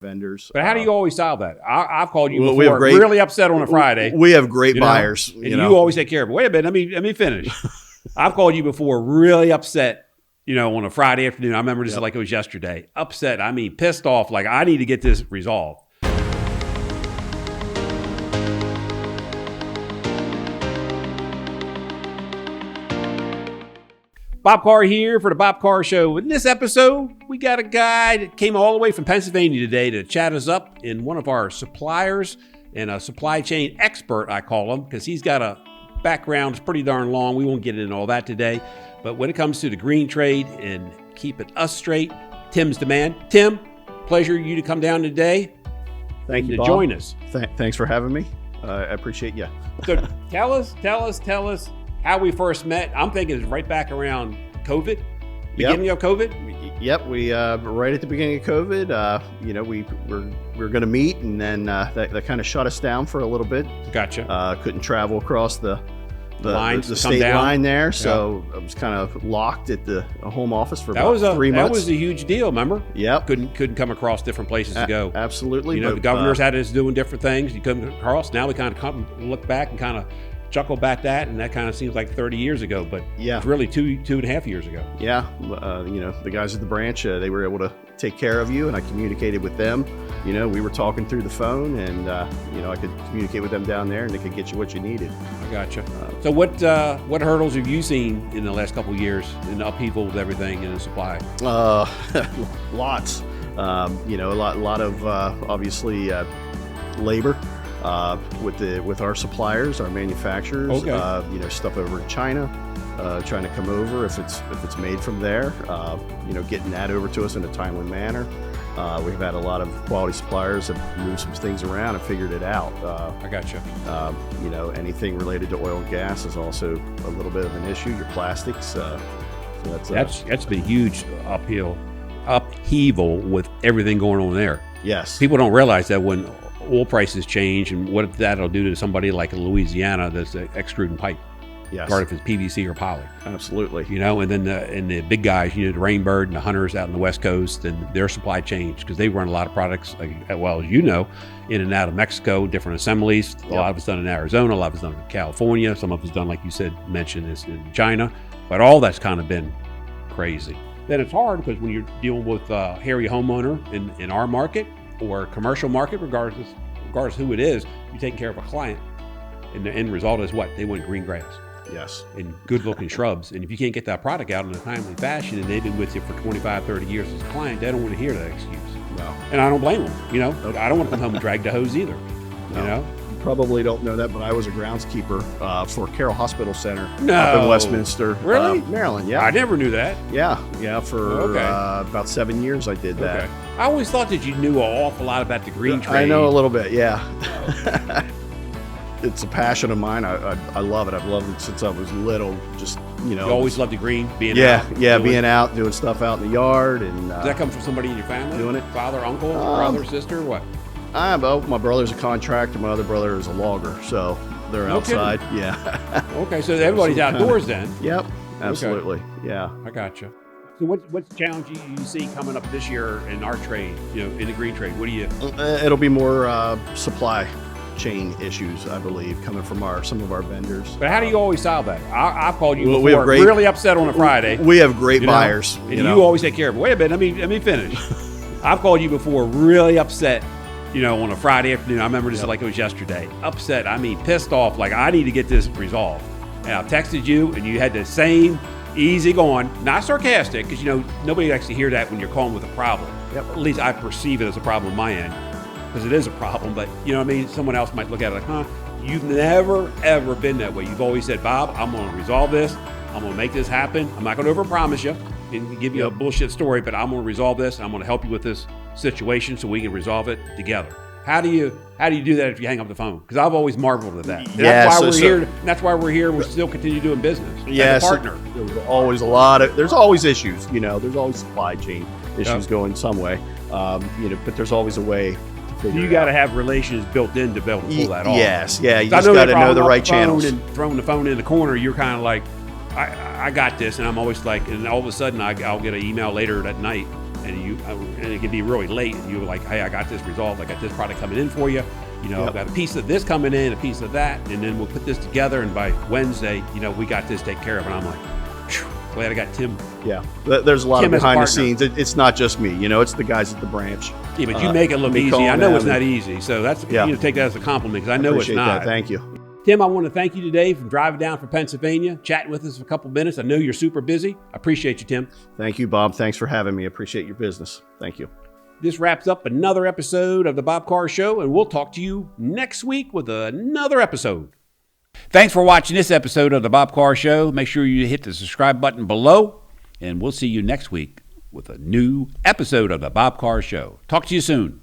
vendors. But how do you always solve that? I've called you before, we have really upset on a Friday. We have great buyers. And you always take care of it. Wait a minute, let me finish. I've called you before, really upset, on a Friday afternoon. I remember this like it was yesterday. Upset, I mean pissed off, like I need to get this resolved. Bob Carr here for the Bob Carr Show. In this episode, we got a guy that came all the way from Pennsylvania today to chat us up in one of our suppliers and a supply chain expert, I call him, because he's got a background that's pretty darn long. We won't get into all that today. But when it comes to the green trade and keeping us straight, Tim's the man. Tim, pleasure you to come down today. Thank you, to Bob. Join us. Thanks for having me. I appreciate you. So tell us how we first met. I'm thinking it's right back around COVID, beginning of COVID. Yep, we right at the beginning of COVID. We were going to meet, and then that kind of shut us down for a little bit. Gotcha. Couldn't travel across the state line there, so I was kind of locked at the home office for about 3 months. That was a huge deal, remember? Yep. Couldn't come across different places to go. Absolutely. The governors had us doing different things. You couldn't cross. Now we kind of look back and kind of chuckle back and that kind of seems like 30 years ago, but it's really two and a half years ago. Yeah. The guys at the branch, they were able to take care of you, and I communicated with them. We were talking through the phone, and I could communicate with them down there, and they could get you what you needed. I gotcha. So what hurdles have you seen in the last couple of years in the upheaval with everything in the supply? Lots. A lot of obviously labor. With our suppliers, our manufacturers, okay. Stuff over in China, trying to come over if it's made from there, getting that over to us in a timely manner. We've had a lot of quality suppliers that moved some things around and figured it out. I gotcha. Anything related to oil and gas is also a little bit of an issue. Your plastics. So that's been huge upheaval with everything going on there. Yes. People don't realize that when oil prices change and what that'll do to somebody like in Louisiana that's extruding pipe. Yes. Part of it's PVC or poly. Absolutely. And then the big guys, the Rainbird and the Hunters out on the West Coast, and their supply changed because they run a lot of products, as well as in and out of Mexico, different assemblies. A lot of it's done in Arizona, a lot of it's done in California. Some of it's done, like you said, mentioned, is in China. But all that's kind of been crazy. Then it's hard because when you're dealing with a hairy homeowner in our market, or commercial market, regardless who it is, you're taking care of a client. And the end result is what? They want green grass. Yes. And good-looking shrubs. And if you can't get that product out in a timely fashion, and they've been with you for 25, 30 years as a client, they don't want to hear that excuse. No. And I don't blame them. I don't want to come home and drag the hose either. No. You probably don't know that, but I was a groundskeeper for Carroll Hospital Center up in Westminster, really? Maryland. Yeah. I never knew that. Yeah. For about 7 years I did that. Okay. I always thought that you knew an awful lot about the green trade. I know a little bit, yeah. It's a passion of mine. I love it. I've loved it since I was little. Just You always loved the green, being out. Being out, doing stuff out in the yard, and does that come from somebody in your family? Doing it? Father, uncle, brother, sister, what? My brother's a contractor. My other brother is a logger, so they're outside. Kidding. Yeah. Okay, so everybody's outdoors then. Yep. Absolutely. Okay. Yeah. I gotcha. So what's the challenge you see coming up this year in our trade? In the green trade, what do you? It'll be more supply chain issues, I believe, coming from some of our vendors. But how do you always solve that? I've called you before, really upset on a Friday. We have great buyers, and you always take care of it. Wait a minute, let me finish. I've called you before, really upset, on a Friday afternoon. I remember this like it was yesterday. Upset, I mean pissed off, like I need to get this resolved. And I texted you, and you had the same easy going, not sarcastic, because nobody likes to hear that when you're calling with a problem. Yep. At least I perceive it as a problem on my end, because it is a problem. But someone else might look at it like, you've never ever been that way. You've always said, Bob, I'm going to resolve this. I'm going to make this happen. I'm not going to overpromise you and give you a bullshit story, but I'm going to resolve this. I'm going to help you with this situation so we can resolve it together. How do you do that if you hang up the phone? Because I've always marveled at that. And that's why we're here. We still continue doing business as a partner. There's always there's always issues. There's always supply chain issues going some way. But there's always a way. You got to have relations built in to be able to pull that off. Yes, yeah. You just got to know the right channels. And throwing the phone in the corner, you're kind of like, I got this, and I'm always like, and all of a sudden I'll get an email later that night and it can be really late, and you're like, hey, I got this resolved. I got this product coming in for you. I got a piece of this coming in, a piece of that, and then we'll put this together. And by Wednesday, we got this taken care of. And I'm like, glad I got Tim. Yeah, there's a lot Tim of as a behind the partner. scenes. It's not just me. It's the guys at the branch. Yeah, but you make it look me easy. calling I know it's them not easy. So that's take that as a compliment, because I know it's Appreciate not. that. Thank you. Tim, I want to thank you today for driving down from Pennsylvania, chatting with us for a couple minutes. I know you're super busy. I appreciate you, Tim. Thank you, Bob. Thanks for having me. Appreciate your business. Thank you. This wraps up another episode of the Bob Carr Show, and we'll talk to you next week with another episode. Thanks for watching this episode of the Bob Carr Show. Make sure you hit the subscribe button below, and we'll see you next week with a new episode of the Bob Carr Show. Talk to you soon.